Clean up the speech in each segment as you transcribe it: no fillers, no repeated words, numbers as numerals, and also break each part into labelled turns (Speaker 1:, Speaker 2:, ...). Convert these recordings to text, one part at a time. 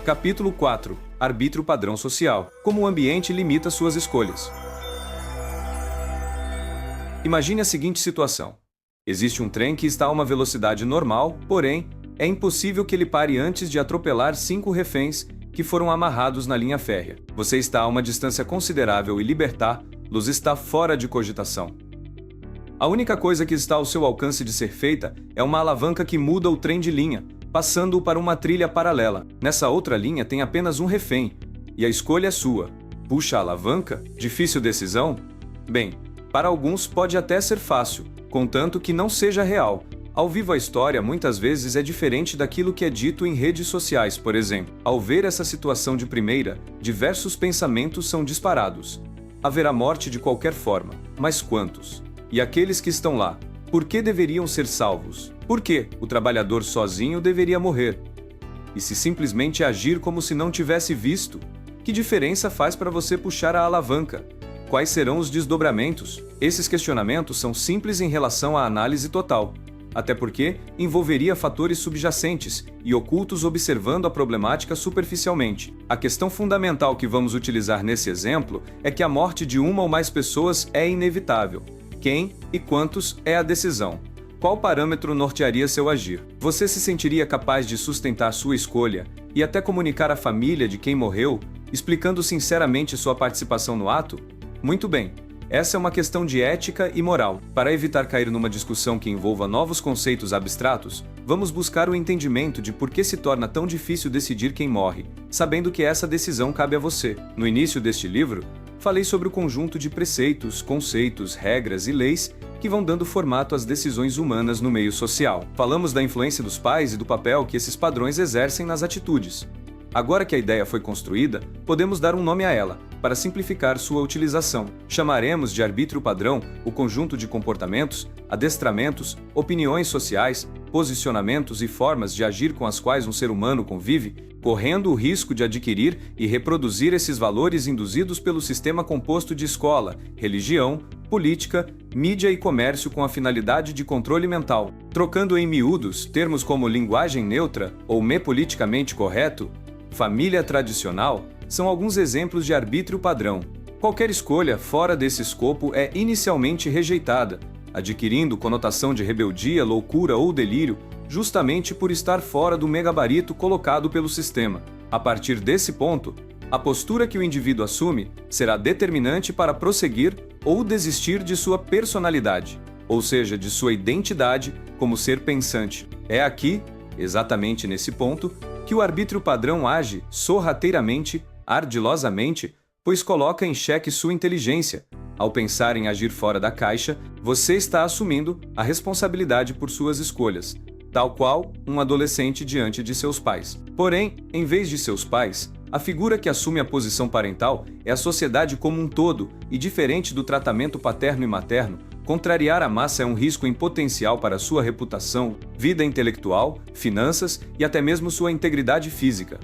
Speaker 1: Capítulo 4. Arbítrio padrão social. Como o ambiente limita suas escolhas. Imagine a seguinte situação. Existe um trem que está a uma velocidade normal, porém, é impossível que ele pare antes de atropelar 5 reféns que foram amarrados na linha férrea. Você está a uma distância considerável e libertá-los está fora de cogitação. A única coisa que está ao seu alcance de ser feita é uma alavanca que muda o trem de linha, passando-o para uma trilha paralela. Nessa outra linha tem apenas um refém, e a escolha é sua. Puxa a alavanca? Difícil decisão? Bem, para alguns pode até ser fácil, contanto que não seja real. Ao vivo a história muitas vezes é diferente daquilo que é dito em redes sociais, por exemplo. Ao ver essa situação de primeira, diversos pensamentos são disparados. Haverá morte de qualquer forma, mas quantos? E aqueles que estão lá, por que deveriam ser salvos? Por que o trabalhador sozinho deveria morrer? E se simplesmente agir como se não tivesse visto? Que diferença faz para você puxar a alavanca? Quais serão os desdobramentos? Esses questionamentos são simples em relação à análise total, até porque envolveria fatores subjacentes e ocultos observando a problemática superficialmente. A questão fundamental que vamos utilizar nesse exemplo é que a morte de uma ou mais pessoas é inevitável. Quem e quantos é a decisão. Qual parâmetro nortearia seu agir? Você se sentiria capaz de sustentar sua escolha e até comunicar à família de quem morreu, explicando sinceramente sua participação no ato? Muito bem, essa é uma questão de ética e moral. Para evitar cair numa discussão que envolva novos conceitos abstratos, vamos buscar o entendimento de por que se torna tão difícil decidir quem morre, sabendo que essa decisão cabe a você. No início deste livro, falei sobre o conjunto de preceitos, conceitos, regras e leis que vão dando formato às decisões humanas no meio social. Falamos da influência dos pais e do papel que esses padrões exercem nas atitudes. Agora que a ideia foi construída, podemos dar um nome a ela, para simplificar sua utilização. Chamaremos de arbítrio padrão o conjunto de comportamentos, adestramentos, opiniões sociais, posicionamentos e formas de agir com as quais um ser humano convive, correndo o risco de adquirir e reproduzir esses valores induzidos pelo sistema composto de escola, religião, política, mídia e comércio com a finalidade de controle mental. Trocando em miúdos, termos como linguagem neutra ou politicamente correto, família tradicional, são alguns exemplos de arbítrio padrão. Qualquer escolha fora desse escopo é inicialmente rejeitada, adquirindo conotação de rebeldia, loucura ou delírio, justamente por estar fora do megabarito colocado pelo sistema. A partir desse ponto, a postura que o indivíduo assume será determinante para prosseguir ou desistir de sua personalidade, ou seja, de sua identidade como ser pensante. É aqui, exatamente nesse ponto, que o arbítrio padrão age sorrateiramente, ardilosamente, pois coloca em xeque sua inteligência. Ao pensar em agir fora da caixa, você está assumindo a responsabilidade por suas escolhas, tal qual um adolescente diante de seus pais. Porém, em vez de seus pais, a figura que assume a posição parental é a sociedade como um todo, e diferente do tratamento paterno e materno, contrariar a massa é um risco em potencial para sua reputação, vida intelectual, finanças e até mesmo sua integridade física.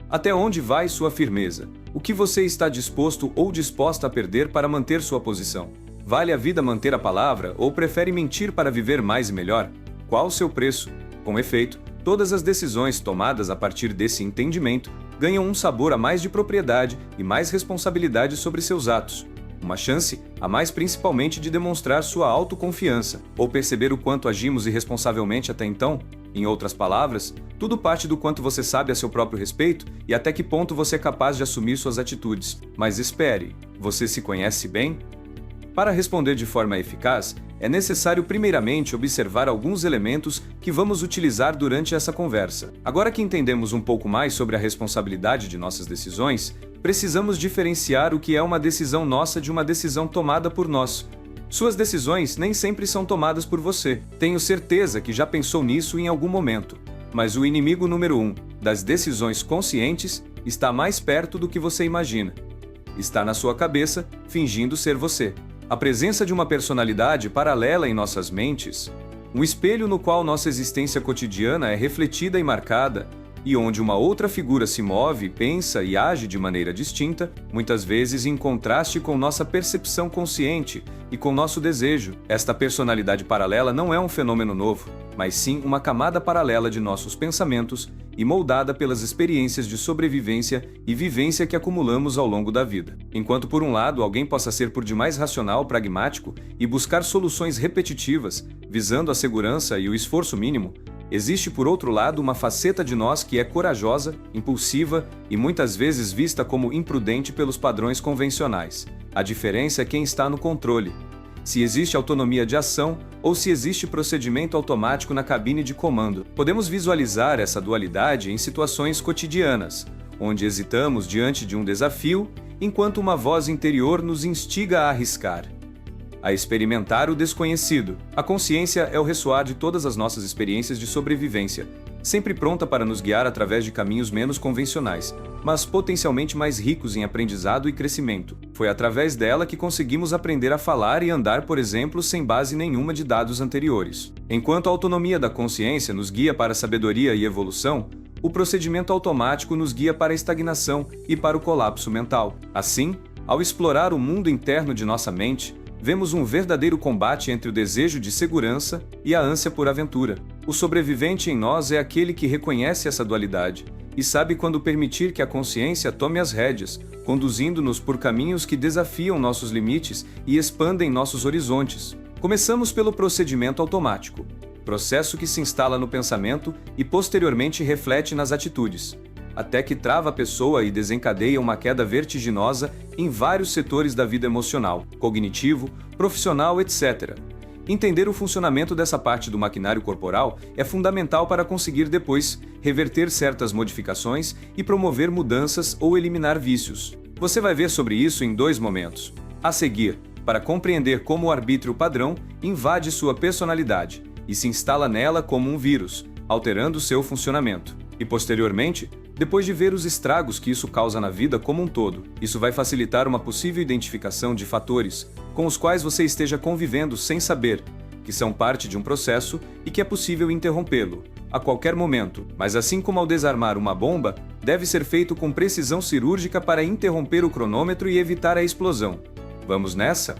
Speaker 1: Até onde vai sua firmeza? O que você está disposto ou disposta a perder para manter sua posição? Vale a vida manter a palavra ou prefere mentir para viver mais e melhor? Qual o seu preço? Com efeito, todas as decisões tomadas a partir desse entendimento ganham um sabor a mais de propriedade e mais responsabilidade sobre seus atos. Uma chance a mais principalmente de demonstrar sua autoconfiança, ou perceber o quanto agimos irresponsavelmente até então. Em outras palavras, tudo parte do quanto você sabe a seu próprio respeito e até que ponto você é capaz de assumir suas atitudes. Mas espere, você se conhece bem? Para responder de forma eficaz, é necessário primeiramente observar alguns elementos que vamos utilizar durante essa conversa. Agora que entendemos um pouco mais sobre a responsabilidade de nossas decisões, precisamos diferenciar o que é uma decisão nossa de uma decisão tomada por nós. Suas decisões nem sempre são tomadas por você. Tenho certeza que já pensou nisso em algum momento. Mas o inimigo número 1 das decisões conscientes está mais perto do que você imagina. Está na sua cabeça, fingindo ser você. A presença de uma personalidade paralela em nossas mentes, um espelho no qual nossa existência cotidiana é refletida e marcada, e onde uma outra figura se move, pensa e age de maneira distinta, muitas vezes em contraste com nossa percepção consciente e com nosso desejo. Esta personalidade paralela não é um fenômeno novo, mas sim uma camada paralela de nossos pensamentos e moldada pelas experiências de sobrevivência e vivência que acumulamos ao longo da vida. Enquanto por um lado alguém possa ser por demais racional, pragmático e buscar soluções repetitivas, visando a segurança e o esforço mínimo, existe por outro lado uma faceta de nós que é corajosa, impulsiva e muitas vezes vista como imprudente pelos padrões convencionais. A diferença é quem está no controle. Se existe autonomia de ação ou se existe procedimento automático na cabine de comando. Podemos visualizar essa dualidade em situações cotidianas, onde hesitamos diante de um desafio, enquanto uma voz interior nos instiga a arriscar, a experimentar o desconhecido. A consciência é o ressoar de todas as nossas experiências de sobrevivência, sempre pronta para nos guiar através de caminhos menos convencionais, mas potencialmente mais ricos em aprendizado e crescimento. Foi através dela que conseguimos aprender a falar e andar, por exemplo, sem base nenhuma de dados anteriores. Enquanto a autonomia da consciência nos guia para a sabedoria e evolução, o procedimento automático nos guia para a estagnação e para o colapso mental. Assim, ao explorar o mundo interno de nossa mente, vemos um verdadeiro combate entre o desejo de segurança e a ânsia por aventura. O sobrevivente em nós é aquele que reconhece essa dualidade e sabe quando permitir que a consciência tome as rédeas, conduzindo-nos por caminhos que desafiam nossos limites e expandem nossos horizontes. Começamos pelo procedimento automático, processo que se instala no pensamento e posteriormente reflete nas atitudes, até que trava a pessoa e desencadeia uma queda vertiginosa em vários setores da vida emocional, cognitivo, profissional, etc. Entender o funcionamento dessa parte do maquinário corporal é fundamental para conseguir depois reverter certas modificações e promover mudanças ou eliminar vícios. Você vai ver sobre isso em 2 momentos. A seguir, para compreender como o arbítrio padrão invade sua personalidade e se instala nela como um vírus, alterando seu funcionamento. E posteriormente, depois de ver os estragos que isso causa na vida como um todo, isso vai facilitar uma possível identificação de fatores com os quais você esteja convivendo sem saber, que são parte de um processo e que é possível interrompê-lo a qualquer momento, mas assim como ao desarmar uma bomba, deve ser feito com precisão cirúrgica para interromper o cronômetro e evitar a explosão. Vamos nessa?